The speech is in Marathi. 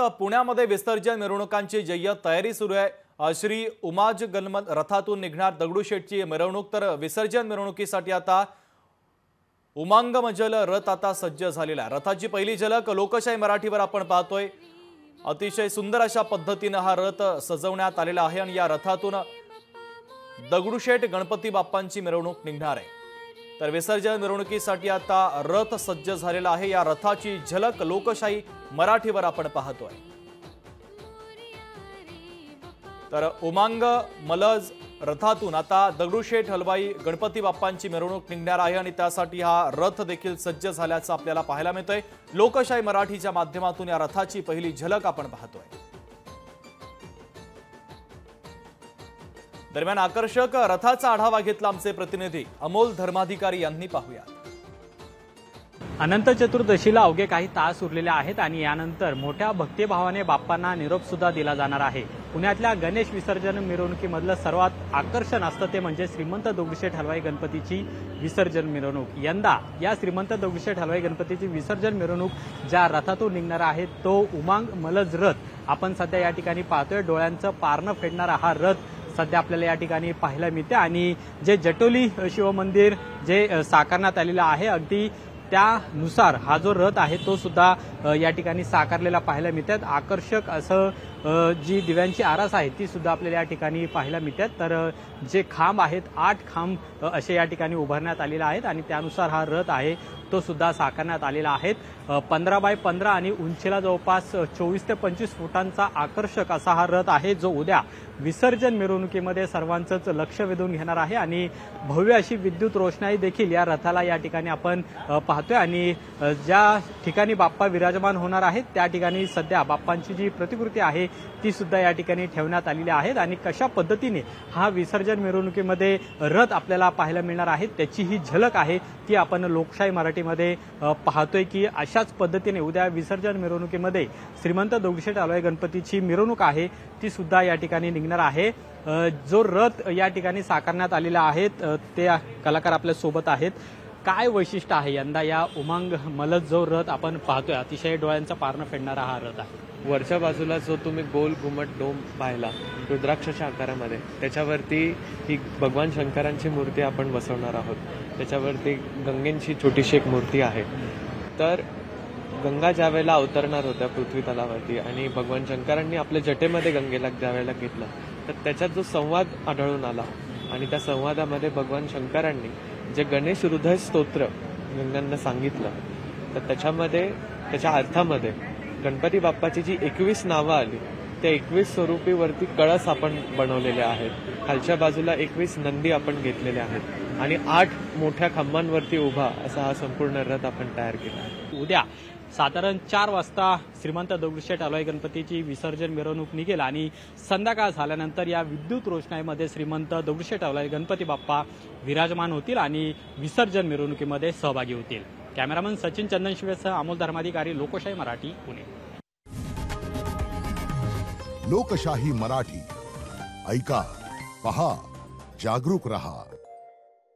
पुण्यामध्ये विसर्जन मिरवणुकांची जय्यत तयारी सुरू आहे। श्री उमाज गणपत रथातून निघणार दगडूशेठची मिरवणूक, तर विसर्जन मिरवणुकीसाठी आता उमांग मजल रथ आता सज्ज झालेला आहे। रथाची पहिली झलक लोकशाही मराठीवर आपण पाहतोय। अतिशय सुंदर अशा पद्धतीने हा रथ सजवण्यात आलेला आहे आणि या रथातून दगडूशेठ गणपती बाप्पांची मिरवणूक निघणार आहे। तर विसर्जन मिरवणुकीसाठी आता रथ सज्ज झालेला आहे। या रथाची झलक लोकशाही मराठीवर आपण पाहतोय। तर उमांग मलज रथातून आता दगडूशेठ हलवाई गणपती बाप्पांची मिरवणूक निघणार आहे आणि त्यासाठी हा रथ देखील सज्ज झाल्याचं आपल्याला पाहायला मिळतंय। लोकशाही मराठीच्या माध्यमातून या रथाची पहिली झलक आपण पाहतोय। दरम्यान आकर्षक रथाचा आढावा घेतला आमचे प्रतिनिधी अमोल धर्माधिकारी यांनी। पाहूया। अनंत चतुर्दशीला अवघे काही तास उरलेले आहेत आणि यानंतर मोठ्या भक्तिभावाने बाप्पांना निरोप सुद्धा दिला जाणार आहे। पुण्यातल्या गणेश विसर्जन मिरवणुकीमधलं सर्वात आकर्षण असतं ते म्हणजे श्रीमंत दगडूशेठ हलवाई गणपतीची विसर्जन मिरवणूक। यंदा या श्रीमंत दगडूशेठ हलवाई गणपतीची विसर्जन मिरवणूक ज्या रथातून निघणार आहे तो उमांग मलज रथ आपण सध्या या ठिकाणी पाहतोय। डोळ्यांचं पारणं फेडणारा हा रथ सध्या आपल्याला या ठिकाणी पाहायला मिळते आणि जे जटोली शिवमंदिर जे साकारण्यात आलेलं आहे अगदी त्यानुसार हा जो रथ आहे तो सुद्धा या ठिकाणी साकारलेला पाहायला मिळतात। आकर्षक असं जी दिव्यांची आरास आहे ती सुद्धा आपल्याला या ठिकाणी पाहायला मिळतात। तर जे खांब आहेत 8 खांब असे या ठिकाणी उभारण्यात आलेले आहेत आणि त्यानुसार हा रथ आहे तो सुद्धा साकारण्यात आलेला आहे। 15 बाय 15 आणि उंचीला जवळपास 24 ते 25 फुटांचा आकर्षक असा हा रथ आहे जो उद्या विसर्जन मिरवणुकीमध्ये सर्वांचंच लक्ष वेधून घेणार आहे आणि भव्य अशी विद्युत रोषणाई देखील या रथाला या ठिकाणी आपण पाहतोय आणि ज्या ठिकाणी बाप्पा विराजमान होणार आहेत त्या ठिकाणी सध्या बाप्पांची जी प्रतिकृती आहे ती सुद्धा या ठिकाणी ठेवण्यात आलेली आहे आणि कशा पद्धतीने हा विसर्जन मिरवणुकीमध्ये रथ आपल्याला पाहायला मिळणार आहे त्याची ही झलक आहे ती आपण लोकशाही मराठीमध्ये पाहतोय की अशाच पद्धतीने उद्या विसर्जन मिरवणुकीमध्ये श्रीमंत दगडूशेठ हलवाई गणपतीची मिरवणूक आहे ती सुद्धा या ठिकाणी निघणार आहे। जो रथ या ठिकाणी साकारण्यात आलेला आहे ते कलाकार आपल्या सोबत आहेत। काय वैशिष्ट्य आहे यंदा या उमांग मलज जो रथ आपण पाहतोय अतिशय डोळ्यांचा पारणं फेडणारा हा रथ आहे। वरच्या बाजूला जो तुम्ही गोल घुमट डोम पाहिला रुद्राक्षच्या आकारामध्ये त्याच्यावरती ही भगवान शंकरांची मूर्ती आपण बसवणार आहोत। त्याच्यावरती गंगेंची छोटीशी एक मूर्ती आहे। तर गंगा ज्या वेळेला अवतरणार होत्या पृथ्वी तलावरती आणि भगवान शंकरांनी आपल्या जटेमध्ये गंगेला ज्या वेळेला घेतलं तर त्याच्यात जो संवाद आढळून आला आणि त्या संवादामध्ये भगवान शंकरांनी जे गणेश हृदय स्तोत्र गंगांना सांगितलं तर त्याच्यामध्ये त्याच्या अर्थामध्ये गणपती बाप्पाची जी 21 नावं आली त्या 21 स्वरूपीवरती कळस आपण बनवलेले आहेत। खालच्या बाजूला 21 नंदी आपण घेतलेले आहेत आणि 8 मोठ्या खांबांवरती उभा असा हा संपूर्ण रथ आपण तयार केला आहे। उद्या साधारण 4 वाजता श्रीमंत दगडूशेठ हलवाई गणपतीची विसर्जन मिरवणूक निघेल आणि संध्याकाळ झाल्यानंतर या विद्युत रोषणाईमध्ये श्रीमंत दगडूशेठ हलवाई गणपती बाप्पा विराजमान होतील आणि विसर्जन मिरवणुकीमध्ये सहभागी होतील। कॅमेरामन सचिन चंदनशिवेसह अमोल धर्माधिकारी, लोकशाही मराठी, पुणे। लोकशाही मराठी ऐका, पहा, जागरूक रहा।